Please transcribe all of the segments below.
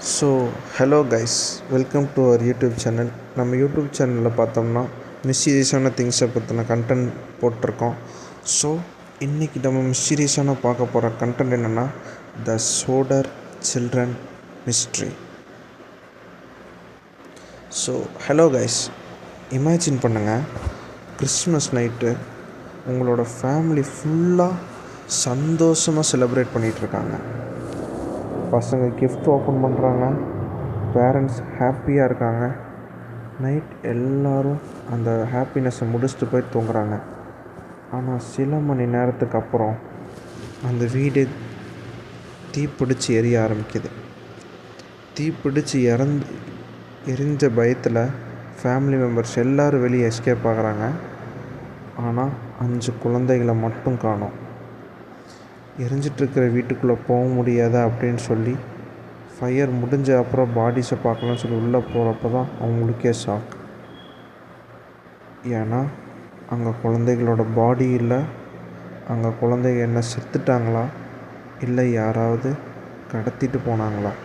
So hello guys, welcome to our YouTube channel. நம்ம YouTube சேனலில் பார்த்தோம்னா மிஸ்டீரியஸான திங்ஸை பற்றின கண்டென்ட் போட்டிருக்கோம். ஸோ இன்றைக்கி நம்ம மிஸ்டீரியஸான பார்க்க போகிற கண்டென்ட் என்னென்னா the Sodder children mystery. So hello guys, imagine பண்ணுங்கள், கிறிஸ்மஸ் நைட்டு உங்களோட ஃபேமிலி ஃபுல்லாக சந்தோஷமாக செலிப்ரேட் பண்ணிகிட்ருக்காங்க. பசங்க கிஃப்ட் ஓப்பன் பண்ணுறாங்க, பேரண்ட்ஸ் ஹாப்பியாக இருக்காங்க. நைட் எல்லோரும் அந்த ஹாப்பினஸ்ஸை முடிச்சுட்டு போய் தூங்குறாங்க. ஆனால் சில மணி நேரத்துக்கு அப்புறம் அந்த வீடு தீப்பிடிச்சு எரிய ஆரம்பிக்குது. தீப்பிடிச்சு எரிஞ்ச பயத்தில் ஃபேமிலி மெம்பர்ஸ் எல்லோரும் வெளியே எஸ்கேப் ஆகுறாங்க. ஆனால் 5 குழந்தைகளை மட்டும் காணோம். எரிஞ்சிட்ருக்கிற வீட்டுக்குள்ளே போக முடியாதா அப்படின்னு சொல்லி ஃபயர் முடிஞ்ச அப்புறம் பாடிஸை பார்க்கலான்னு சொல்லி உள்ளே போகிறப்ப தான் அவங்களுக்கே ஷாக். ஏன்னா அங்கே குழந்தைகளோட பாடி இல்லை. அங்கே குழந்தைங்க என்ன செத்துட்டாங்களா இல்லை யாராவது கடத்திட்டு போனாங்களா?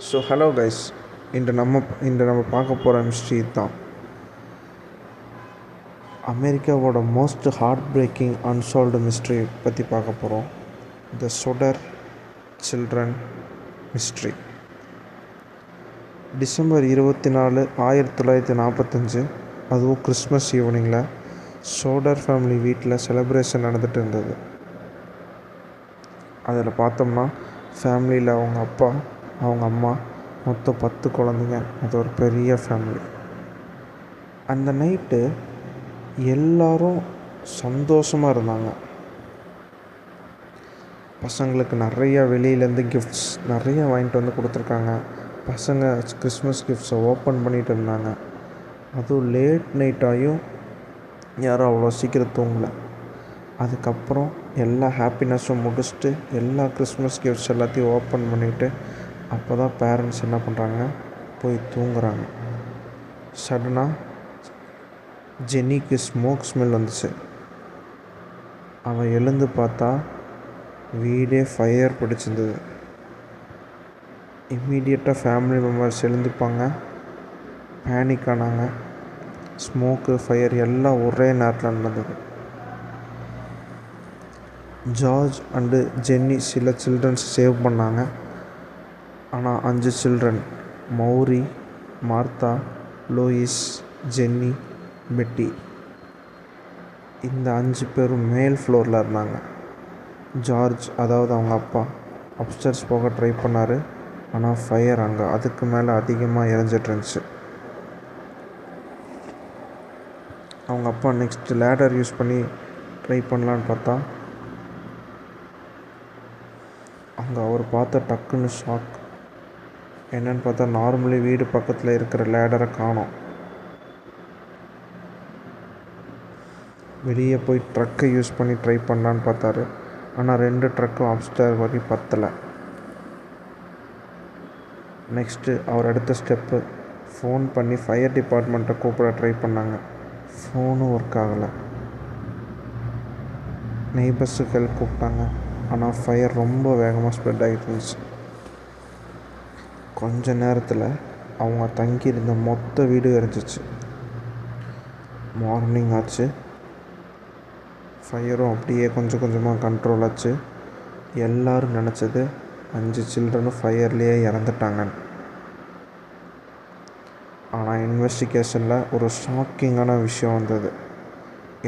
ஸோ ஹலோ கைஸ், இன்று நம்ம பார்க்க போகிற மிஸ்ட்ரி தான் அமெரிக்காவோட most heartbreaking unsolved mystery பற்றி பார்க்க போகிறோம். The Sodder children mystery. December 24, 1945, அதுவும் கிறிஸ்மஸ் ஈவினிங்கில் சோடர் ஃபேமிலி வீட்டில் செலிப்ரேஷன் நடந்துகிட்டு இருந்தது. அதில் பார்த்தோம்னா ஃபேமிலியில் அவங்க அப்பா, அவங்க அம்மா, மொத்தம் 10 குழந்தைங்க. அது ஒரு பெரிய ஃபேமிலி. அந்த நைட்டு எல்லாரும் சந்தோஷமாக இருந்தாங்க. பசங்களுக்கு நிறையா வெளியிலேருந்து கிஃப்ட்ஸ் நிறையா வாங்கிட்டு வந்து கொடுத்துருக்காங்க. பசங்க கிறிஸ்மஸ் கிஃப்ட்ஸை ஓப்பன் பண்ணிகிட்டு இருந்தாங்க. அதுவும் லேட் நைட்டாயும் யாரும் அவ்வளோ சீக்கிரம் தூங்கலை. அதுக்கப்புறம் எல்லா ஹாப்பினஸும் முடிச்சுட்டு எல்லா கிறிஸ்மஸ் கிஃப்ட்ஸ் எல்லாத்தையும் ஓப்பன் பண்ணிவிட்டு அப்போ தான் பேரண்ட்ஸ் என்ன பண்ணுறாங்க, போய் தூங்குறாங்க. சடனாக ஜென்னிக்கு ஸ்மோக் ஸ்மெல் வந்துச்சு. அவன் எழுந்து பார்த்தா வீடே ஃபயர் பிடிச்சிருந்தது. இம்மீடியட்டாக ஃபேமிலி மெம்பர்ஸ் எழுந்துப்பாங்க, பேனிக் ஆனாங்க. ஸ்மோக்கு, ஃபயர் எல்லாம் ஒரே நேரத்தில் நடந்தது. ஜார்ஜ் அண்டு ஜென்னி சில சில்ட்ரன்ஸ் சேவ் பண்ணாங்க. ஆனால் 5 children, Maurice, Martha, Louis, Jennie, Betty, இந்த 5 பேரும் மேல் ஃப்ளோரில் இருந்தாங்க. ஜார்ஜ், அதாவது அவங்க அப்பா, அப்ஸ்டர்ஸ் போக ட்ரை பண்ணார். ஆனால் ஃபயர் அங்கே அதுக்கு மேலே அதிகமாக எரிஞ்சிட்ருந்துச்சு. அவங்க அப்பா நெக்ஸ்ட்டு லேடர் யூஸ் பண்ணி ட்ரை பண்ணலான்னு பார்த்தா அங்கே அவர் பார்த்த டக்குன்னு ஷாக். என்னென்னு பார்த்தா நார்மலி வீடு பக்கத்தில் இருக்கிற லேடரை காணோம். வெளியே போய் ட்ரக்கை யூஸ் பண்ணி ட்ரை பண்ணலான்னு பார்த்தாரு. ஆனால் 2 ட்ரக்கும் அப்ஸ்டேர் வரைக்கும் பத்தலை. நெக்ஸ்ட்டு அவர் அடுத்த ஸ்டெப்பு ஃபோன் பண்ணி ஃபயர் டிபார்ட்மெண்ட்டை கூப்பிட ட்ரை பண்ணாங்க. ஃபோனும் ஒர்க் ஆகலை. நெய்பர்ஸுக்கு ஹெல்ப் கூப்பிட்டாங்க. ஆனால் ஃபயர் ரொம்ப வேகமாக ஸ்ப்ரெட் ஆகிட்டு இருந்துச்சு. கொஞ்ச நேரத்தில் அவங்க தங்கியிருந்த மொத்த வீடு எரிஞ்சிச்சு. மார்னிங் ஆச்சு. ஃபயரும் அப்படியே கொஞ்சம் கொஞ்சமாக கண்ட்ரோல் ஆச்சு. எல்லோரும் நினச்சது 5 சில்ட்ரனும் ஃபயர்லேயே இறந்துட்டாங்கன்னு. ஆனால் இன்வெஸ்டிகேஷனில் ஒரு ஷாக்கிங்கான விஷயம் வந்தது.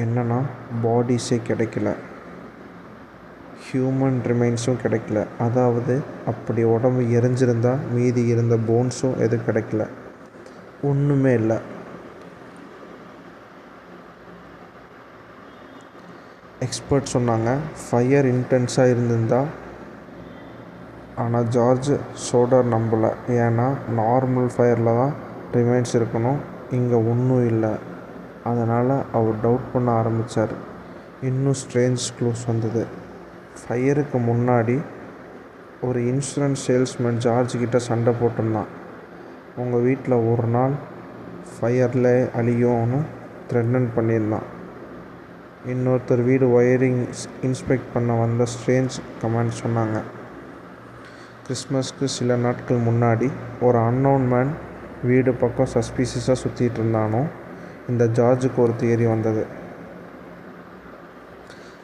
என்னென்னா, பாடிஸே கிடைக்கல, ஹியூமன் ரிமைன்ஸும் கிடைக்கல. அதாவது அப்படி உடம்பு எரிஞ்சிருந்தால் மீதி இருந்த போன்ஸும் எதுவும் கிடைக்கல, ஒன்றுமே இல்லை. எக்ஸ்பர்ட் சொன்னாங்க ஃபயர் இன்டென்ஸாக இருந்திருந்தால். ஆனால் ஜார்ஜ் சோடர் நம்பலை. ஏன்னா நார்மல் ஃபயரில் தான் ரிமைன்ஸ் இருக்கணும், இங்கே ஒன்றும் இல்லை. அதனால் அவர் டவுட் பண்ண ஆரம்பித்தார். இன்னும் ஸ்ட்ரேஞ்ச் க்ளூஸ் வந்தது. ஃபயருக்கு முன்னாடி ஒரு இன்சூரன்ஸ் சேல்ஸ்மேன் ஜார்ஜ்கிட்ட சண்டை போட்டிருந்தான். உங்கள் வீட்டில் ஒரு நாள் ஃபயரில் அழியும்னு த்ரெட்டன் பண்ணியிருந்தான். இன்னொருத்தர் வீடு ஒயரிங் இன்ஸ்பெக்ட் பண்ண வந்த ஸ்ட்ரேஞ்ச் கமெண்ட் சொன்னாங்க. கிறிஸ்மஸ்க்கு சில நாட்கள் முன்னாடி ஒரு அன்னோன் மேன் வீடு பக்கம் சஸ்பீஷியஸாக சுற்றிட்டு இருந்தானோ இந்த ஜார்ஜுக்கு ஒரு தியரி வந்தது.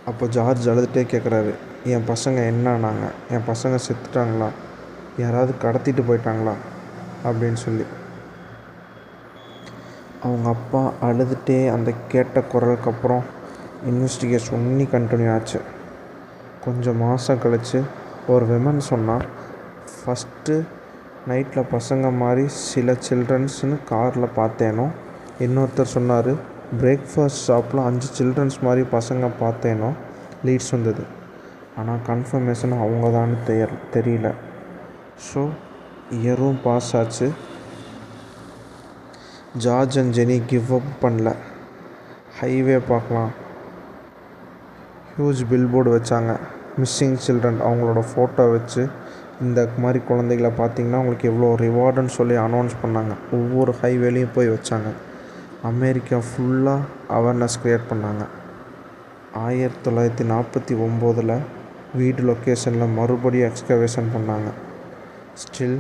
அப்போ ஜார்ஜ் அழுதுகிட்டே கேட்குறாரு, என் பசங்க என்னானாங்க, என் பசங்க செத்துட்டாங்களா, யாராவது கடத்திட்டு போயிட்டாங்களா அப்படின்னு சொல்லி. அவங்க அப்பா அழுதுகிட்டே அந்த கேட்ட குரலுக்கு அப்புறம் இன்வெஸ்டிகேஷன் இன்னி கண்டினியூ ஆச்சு. கொஞ்சம் மாதம் கழித்து ஒரு விமன் சொன்னால், ஃபஸ்ட்டு நைட்டில் பசங்க மாதிரி சில சில்ட்ரன்ஸ்னு காரில் பார்த்தேனோ, இன்னொருத்தர் சொன்னார் பிரேக்ஃபாஸ்ட் ஷாப்பில் 5 சில்ட்ரன்ஸ் மாதிரி பசங்க பார்த்தேனோ லீட்ஸ் வந்தது. ஆனால் கன்ஃபர்மேஷன் அவங்க தான் தெரியல. ஸோ இயரும் பாஸ் ஆச்சு. George and Jenny give up பண்ணல. ஹைவே பார்க்கலாம், ஹியூஜ் பில்போர்டு வச்சாங்க, மிஸ்ஸிங் சில்ட்ரன் அவங்களோட ஃபோட்டோ வச்சு இந்த மாதிரி குழந்தைகளை பார்த்தீங்கன்னா உங்களுக்கு எவ்வளோ ரிவார்டுன்னு சொல்லி அனௌன்ஸ் பண்ணாங்க. ஒவ்வொரு ஹைவேலையும் போய் வச்சாங்க. அமெரிக்கா ஃபுல்லாக அவேர்னஸ் க்ரியேட் பண்ணாங்க. 1949 வீடு லொக்கேஷனில் மறுபடியும் எக்ஸ்கவேஷன் பண்ணாங்க. ஸ்டில்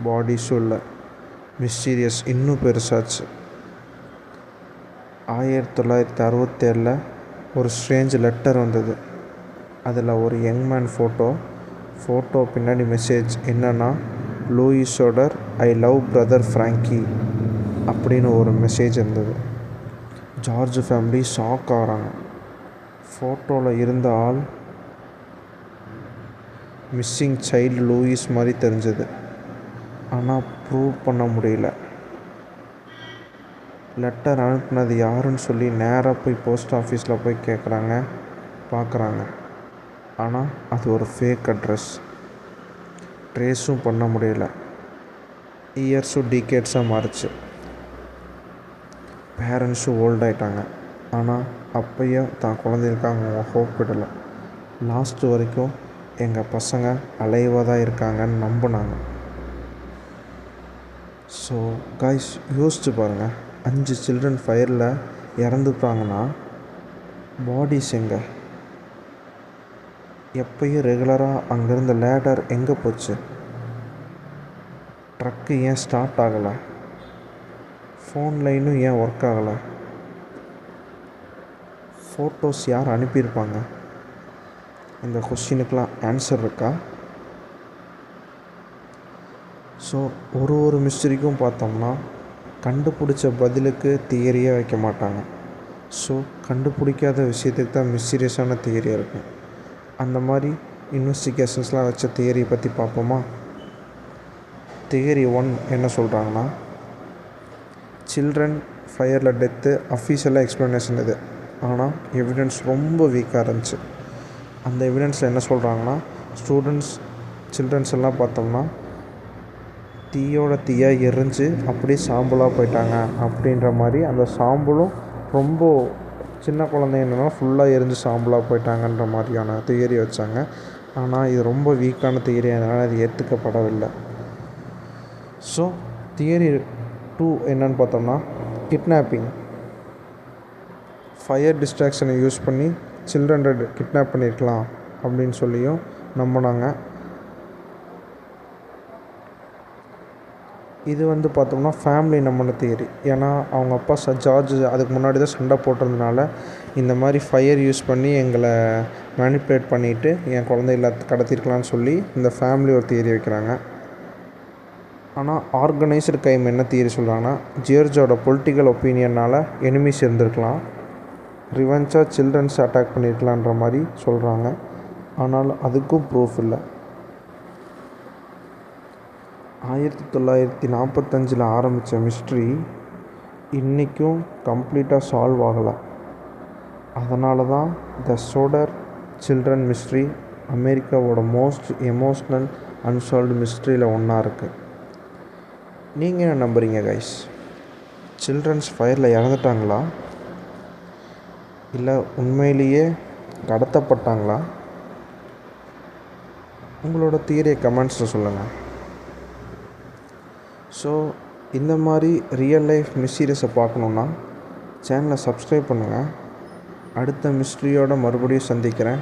பாடிஸும் இல்லை. மிஸ்டீரியஸ் இன்னும் பெருசாச்சு. 1967 ஒரு ஸ்ட்ரேஞ்ச் லெட்டர் வந்தது. அதில் ஒரு யங் மேன் ஃபோட்டோ பின்னாடி மெசேஜ் என்னென்னா, லூயிஸோட ஐ லவ் பிரதர் ஃப்ராங்கி அப்படின்னு ஒரு மெசேஜ் இருந்தது. ஜார்ஜ் ஃபேமிலி ஷாக் ஆகிறாங்க. ஃபோட்டோவில் இருந்த ஆள் மிஸ்ஸிங் சைல்டு லூயிஸ் மாதிரி தெரிஞ்சது. ஆனால் ப்ரூவ் பண்ண முடியல. லெட்டர் அனுப்புனது யாருன்னு சொல்லி நேராக போய் போஸ்ட் ஆஃபீஸில் போய் பார்க்குறாங்க. ஆனால் அது ஒரு ஃபேக் அட்ரஸ். ட்ரேஸும் பண்ண முடியல. இயர்ஸும் டிகேட்ஸாக மாறிச்சு. பேரண்ட்ஸும் ஓல்ட் ஆகிட்டாங்க. ஆனால் அப்பையும் தான் குழந்தைகளுக்காக அவங்க ஹோப் விடலை. லாஸ்ட்டு வரைக்கும் எங்கள் பசங்க அலைவாக தான் இருக்காங்கன்னு நம்பினாங்க. ஸோ காய்ஸ், யோசிச்சு பாருங்கள், 5 சில்ட்ரன் ஃபயரில் இறந்துட்டாங்கன்னா பாடிஸ் எங்கே? எப்பயும் ரெகுலராக அங்கேருந்த லேடர் எங்கே போச்சு? ட்ரக்கு ஏன் ஸ்டார்ட் ஆகலை? ஃபோன் லைனும் ஏன் ஒர்க் ஆகலை? ஃபோட்டோஸ் யார் அனுப்பியிருப்பாங்க? இந்த கொஸ்டினுக்கெலாம் ஆன்சர் இருக்கா? ஸோ ஒரு மிஸ்டரிக்கும் பார்த்தோம்னா கண்டுபிடிச்ச பதிலுக்கு தியரியே வைக்க மாட்டாங்க. ஸோ கண்டுபிடிக்காத விஷயத்துக்கு தான் மிஸ்டீரியஸான தியரியாக இருக்கும். அந்த மாதிரி இன்வெஸ்டிகேஷன்ஸ்லாம் வச்ச தியரி பற்றி பார்ப்போமா? தியரி 1 என்ன சொல்கிறாங்கன்னா, சில்ட்ரன் ஃபயரில் டெத்து அஃபீஷியலாக எக்ஸ்ப்ளனேஷன் இது. ஆனால் எவிடன்ஸ் ரொம்ப வீக்காக இருந்துச்சு. அந்த எவிடன்ஸில் என்ன சொல்கிறாங்கன்னா, சில்ட்ரன்ஸ் எல்லாம் பார்த்தோம்னா தீயாக எரிஞ்சு அப்படியே சாம்பலாக போயிட்டாங்க அப்படின்ற மாதிரி. அந்த சாம்பலும் ரொம்ப சின்ன குழந்தைங்கன்னா ஃபுல்லாக எரிஞ்சு சாம்பலாக போயிட்டாங்கன்ற மாதிரியான தியரி வச்சாங்க. ஆனால் இது ரொம்ப வீக்கான தியரி, அதனால் அது ஏற்றுக்கப்படவில்லை. ஸோ தியரி 2 என்னன்னு பார்த்தோம்னா, கிட்னாப்பிங், ஃபயர் டிஸ்ட்ராக்ஷனை யூஸ் பண்ணி சில்ட்ரனை கிட்னாப் பண்ணியிருக்கலாம் அப்படின்னு சொல்லியும் நம்பினாங்க. இது பார்த்தோம்னா ஃபேமிலி நம்பின தியரி. ஏன்னா அவங்க அப்பா ஜார்ஜ் அதுக்கு முன்னாடி தான் சண்டை போட்டிருந்தனால இந்த மாதிரி ஃபயர் யூஸ் பண்ணி எங்களை மேனிப்புலேட் பண்ணிவிட்டு என் குழந்தைகளை கடத்திருக்கலான்னு சொல்லி இந்த ஃபேமிலி ஒரு தியரி வைக்கிறாங்க. ஆனால் ஆர்கனைஸ்டு க்ரைம் என்ன தியரி சொல்கிறாங்கன்னா, ஜியார்ஜோட பொலிட்டிக்கல் ஒப்பீனியனால் எனிமீஸ் இருந்திருக்கலாம், ரிவெஞ்சாக சில்ட்ரன்ஸ் அட்டாக் பண்ணியிருக்கலான்ற மாதிரி சொல்கிறாங்க. ஆனால் அதுக்கும் ப்ரூஃப் இல்லை. 1945 ஆரம்பித்த மிஸ்ட்ரி இன்றைக்கும் கம்ப்ளீட்டாக சால்வ் ஆகலை. அதனால தான் த ஷோடர் சில்ட்ரன் மிஸ்ட்ரி அமெரிக்காவோட மோஸ்ட் எமோஷ்னல் அன்சால்வ்டு மிஸ்ட்ரியில் ஒன்றா இருக்குது. நீங்கள் என்ன நம்புறீங்க கைஸ்? சில்ட்ரன்ஸ் ஃபயரில் இறந்துட்டாங்களா, இல்லை உண்மையிலேயே கடத்தப்பட்டாங்களா? உங்களோட தியரியை கமெண்ட்ஸில் சொல்லுங்கள். ஸோ இந்த மாதிரி ரியல் லைஃப் மிஸ்டீரியஸை பார்க்கணுன்னா சேனலை சப்ஸ்கிரைப் பண்ணுங்கள். அடுத்த மிஸ்ட்ரியோடு மறுபடியும் சந்திக்கிறேன்.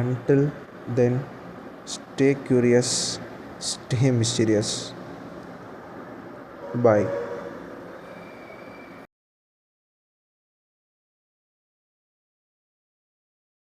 Until then, stay curious, stay mysterious. பாய்.